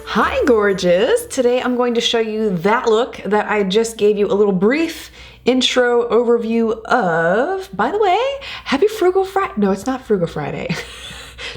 Hi gorgeous! Today I'm going to show you that look that I just gave you a little brief intro overview of. By the way, happy Frugal Friday. No, it's not Frugal Friday.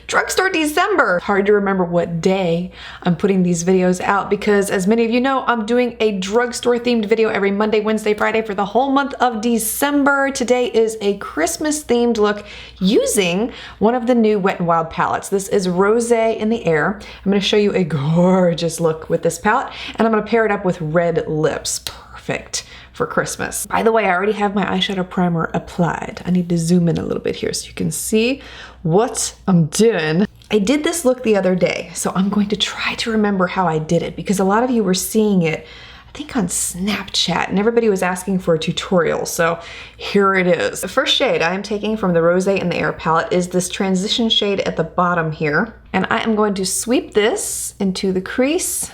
Drugstore December. Hard to remember what day I'm putting these videos out because, as many of you know, I'm doing a drugstore themed video every Monday, Wednesday, Friday for the whole month of December. Today is a Christmas themed look using one of the new Wet n Wild palettes. This is Rosé in the Air. I'm going to show you a gorgeous look with this palette, and I'm going to pair it up with red lips. Perfect for Christmas. By the way, I already have my eyeshadow primer applied. I need to zoom in a little bit here so you can see what I'm doing. I did this look the other day, so I'm going to try to remember how I did it because a lot of you were seeing it, I think on Snapchat, and everybody was asking for a tutorial, so here it is. The first shade I am taking from the Rosé in the Air palette is this transition shade at the bottom here, and I am going to sweep this into the crease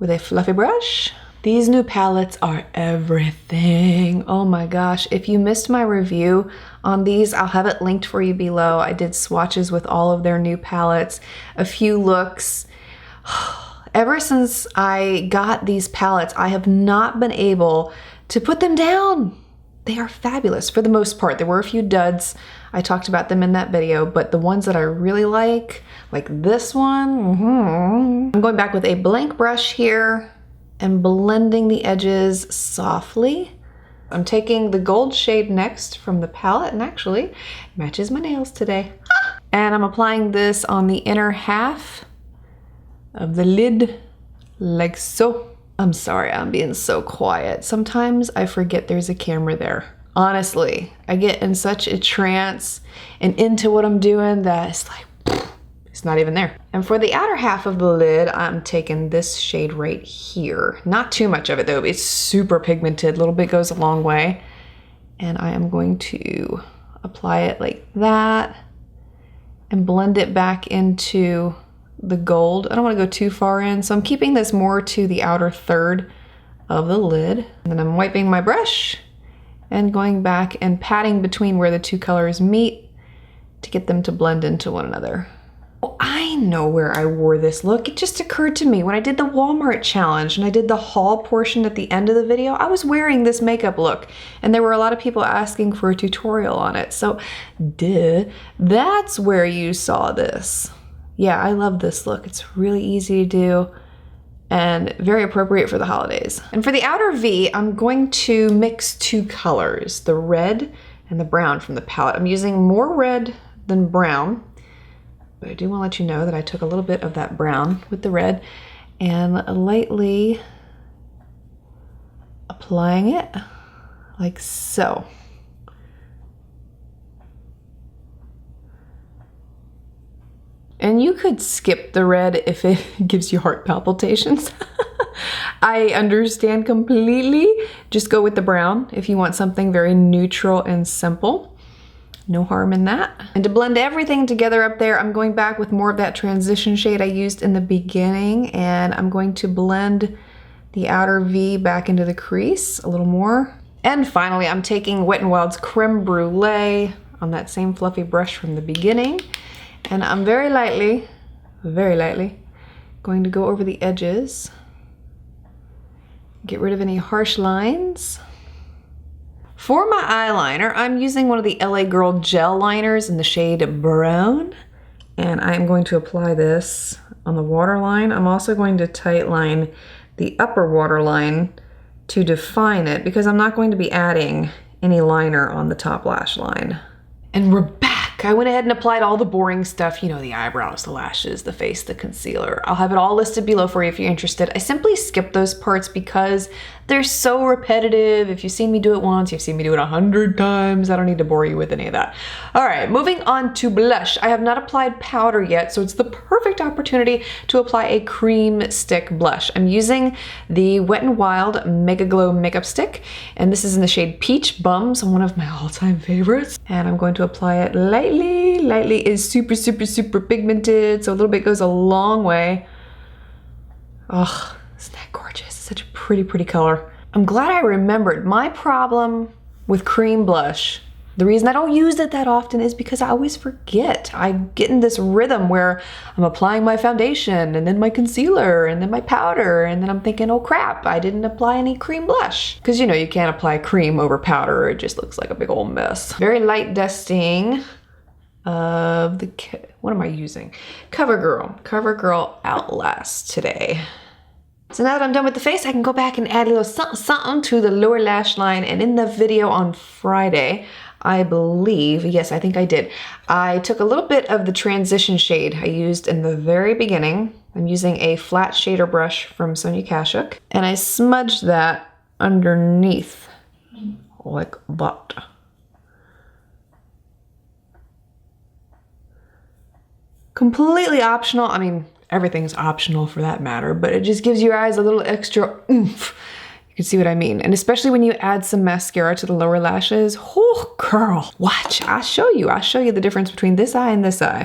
with a fluffy brush. These new palettes are everything. Oh my gosh, if you missed my review on these, I'll have it linked for you below. I did swatches with all of their new palettes, a few looks. Ever since I got these palettes, I have not been able to put them down. They are fabulous for the most part. There were a few duds. I talked about them in that video, but the ones that I really like this one, I'm going back with a blank brush here and blending the edges softly. I'm taking the gold shade next from the palette, and actually matches my nails today. And I'm applying this on the inner half of the lid, like so. I'm sorry, I'm being so quiet. Sometimes I forget there's a camera there. Honestly, I get in such a trance and into what I'm doing that it's like, it's not even there. And for the outer half of the lid, I'm taking this shade right here. Not too much of it though, it's super pigmented. A little bit goes a long way. And I am going to apply it like that and blend it back into the gold. I don't want to go too far in, so I'm keeping this more to the outer third of the lid. And then I'm wiping my brush and going back and patting between where the two colors meet to get them to blend into one another. Oh, I know where I wore this look. It just occurred to me when I did the Walmart challenge and I did the haul portion at the end of the video, I was wearing this makeup look and there were a lot of people asking for a tutorial on it. So duh, that's where you saw this. Yeah, I love this look. It's really easy to do and very appropriate for the holidays. And for the outer V, I'm going to mix two colors, the red and the brown from the palette. I'm using more red than brown, but I do want to let you know that I took a little bit of that brown with the red and lightly applying it like so. And you could skip the red if it gives you heart palpitations. I understand completely. Just go with the brown if you want something very neutral and simple. No harm in that. And to blend everything together up there, I'm going back with more of that transition shade I used in the beginning, and I'm going to blend the outer V back into the crease a little more. And finally, I'm taking Wet n Wild's Creme Brulee on that same fluffy brush from the beginning, and I'm very lightly going to go over the edges, get rid of any harsh lines. For my eyeliner, I'm using one of the LA Girl gel liners in the shade Brown, and I'm going to apply this on the waterline. I'm also going to tightline the upper waterline to define it because I'm not going to be adding any liner on the top lash line. And we're back. I went ahead and applied all the boring stuff, you know, the eyebrows, the lashes, the face, the concealer. I'll have it all listed below for you if you're interested. I simply skipped those parts because they're so repetitive. If you've seen me do it once, you've seen me do it 100 times. I don't need to bore you with any of that. All right, moving on to blush. I have not applied powder yet, so it's the perfect opportunity to apply a cream stick blush. I'm using the Wet n Wild Mega Glow Makeup Stick, and this is in the shade Peach Bums, one of my all-time favorites. And I'm going to apply it lightly, lightly is super, super, super pigmented. So a little bit goes a long way. Oh, isn't that gorgeous? It's such a pretty, pretty color. I'm glad I remembered. My problem with cream blush, the reason I don't use it that often is because I always forget. I get in this rhythm where I'm applying my foundation and then my concealer and then my powder, and then I'm thinking, oh crap, I didn't apply any cream blush. Because you know, you can't apply cream over powder. It just looks like a big old mess. Very light dusting of the, what am I using? CoverGirl Outlast today. So now that I'm done with the face, I can go back and add a little something, something to the lower lash line. And in the video on Friday, I believe, yes, I think I did, I took a little bit of the transition shade I used in the very beginning. I'm using a flat shader brush from Sonia Kashuk, and I smudged that underneath like that. Completely optional. I mean, everything's optional for that matter, but it just gives your eyes a little extra oomph. You can see what I mean. And especially when you add some mascara to the lower lashes. Oh, girl, watch. I'll show you the difference between this eye and this eye.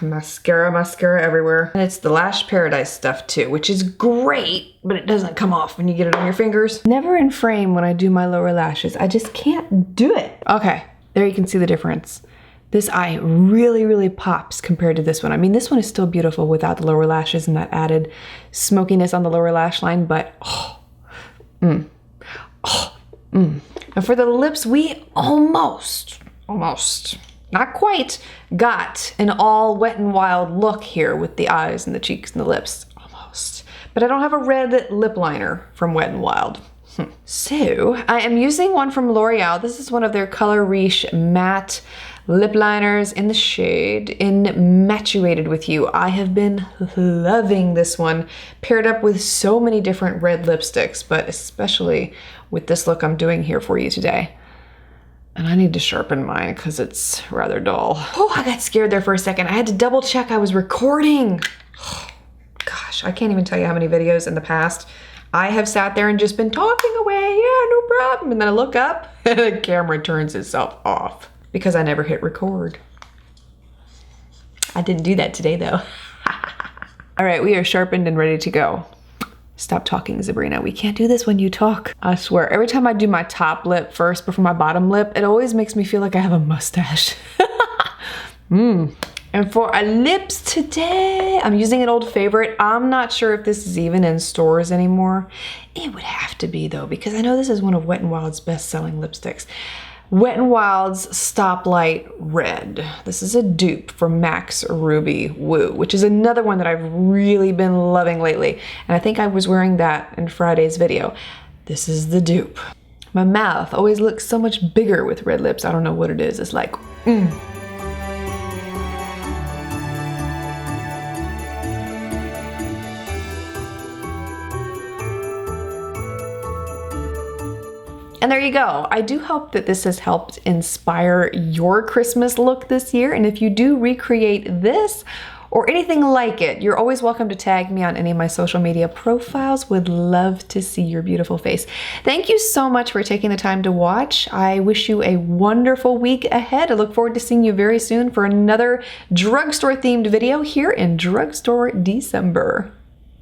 Mascara everywhere. And it's the Lash Paradise stuff too, which is great, but it doesn't come off when you get it on your fingers. Never in frame when I do my lower lashes. I just can't do it. Okay, there you can see the difference. This eye really, really pops compared to this one. I mean, this one is still beautiful without the lower lashes and that added smokiness on the lower lash line, but And for the lips, we almost, not quite, got an all Wet n Wild look here with the eyes and the cheeks and the lips, almost. But I don't have a red lip liner from Wet n Wild. So I am using one from L'Oreal. This is one of their Color Riche matte lip liners in the shade Infatuated with You. I have been loving this one, paired up with so many different red lipsticks, but especially with this look I'm doing here for you today. And I need to sharpen mine because it's rather dull. Oh, I got scared there for a second. I had to double check I was recording. Oh, gosh, I can't even tell you how many videos in the past I have sat there and just been talking away, yeah, no problem. And then I look up and the camera turns itself off because I never hit record. I didn't do that today though. All right, we are sharpened and ready to go. Stop talking, Zabrena. We can't do this when you talk. I swear, every time I do my top lip first before my bottom lip, it always makes me feel like I have a mustache. And for our lips today, I'm using an old favorite. I'm not sure if this is even in stores anymore. It would have to be though, because I know this is one of Wet n Wild's best-selling lipsticks. Wet n Wild's Stoplight Red. This is a dupe for Max Ruby Woo, which is another one that I've really been loving lately. And I think I was wearing that in Friday's video. This is the dupe. My mouth always looks so much bigger with red lips. I don't know what it is. It's like, And there you go. I do hope that this has helped inspire your Christmas look this year. And if you do recreate this or anything like it, you're always welcome to tag me on any of my social media profiles. Would love to see your beautiful face. Thank you so much for taking the time to watch. I wish you a wonderful week ahead. I look forward to seeing you very soon for another drugstore themed video here in Drugstore December.